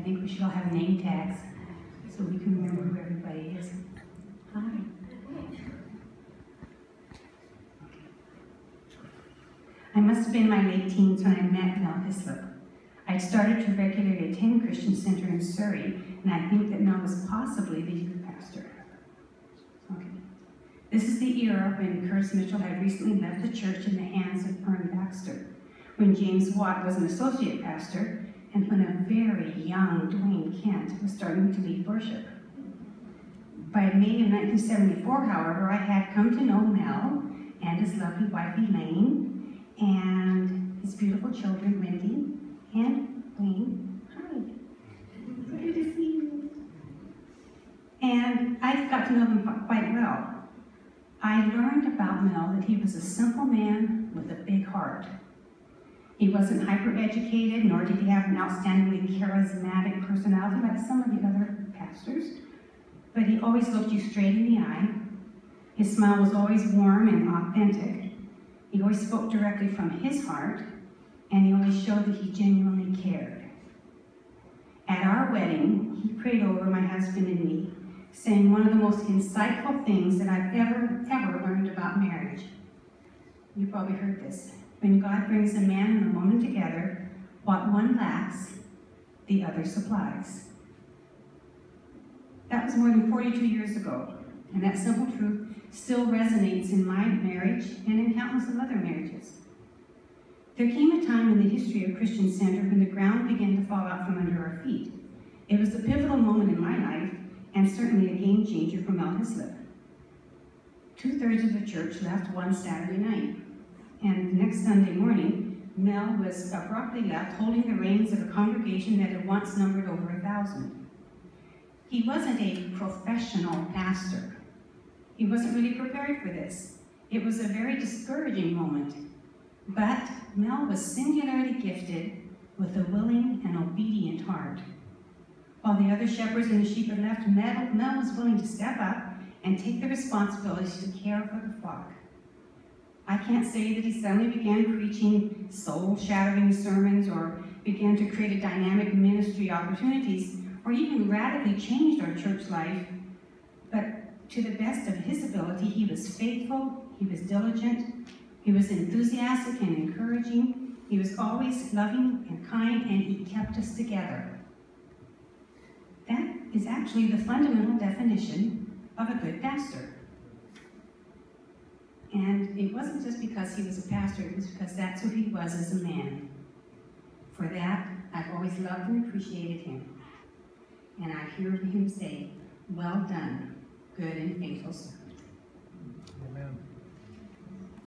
think we should all have name tags so we can remember who everybody is. Hi. I must have been in my late teens when I met Mel Hislop. I'd started to regularly attend Christian Center in Surrey, and I think that Mel was possibly the youth pastor. Okay. This is the era when Curtis Mitchell had recently left the church in the hands of Ern Baxter, when James Watt was an associate pastor, and when a very young Dwayne Kent was starting to lead worship. By May of 1974, however, I had come to know Mel and his lovely wife Elaine, and his beautiful children, Wendy and Wayne. Hi. So good to see you. And I got to know them quite well. I learned about Mel that he was a simple man with a big heart. He wasn't hyper-educated, nor did he have an outstandingly charismatic personality like some of the other pastors, but he always looked you straight in the eye. His smile was always warm and authentic. He always spoke directly from his heart, and he always showed that he genuinely cared. At our wedding, he prayed over my husband and me, saying one of the most insightful things that I've ever learned about marriage. You probably heard this. When God brings a man and a woman together, what one lacks, the other supplies. That was more than 42 years ago, and that simple truth still resonates in my marriage and in countless of other marriages. There came a time in the history of Christian Center when the ground began to fall out from under our feet. It was a pivotal moment in my life, and certainly a game changer for Mel Hislop. 2/3 of the church left one Saturday night, and the next Sunday morning, Mel was abruptly left holding the reins of a congregation that had once numbered over 1,000. He wasn't a professional pastor. He wasn't really prepared for this. It was a very discouraging moment. But Mel was singularly gifted with a willing and obedient heart. While the other shepherds and the sheep had left, Mel was willing to step up and take the responsibility to care for the flock. I can't say that he suddenly began preaching soul-shattering sermons or began to create a dynamic ministry opportunities or even radically changed our church life, but to the best of his ability, he was faithful, he was diligent, he was enthusiastic and encouraging, he was always loving and kind, and he kept us together. That is actually the fundamental definition of a good pastor. And it wasn't just because he was a pastor, it was because that's who he was as a man. For that, I've always loved and appreciated him. And I hear him say, "Well done, good and faithful servant."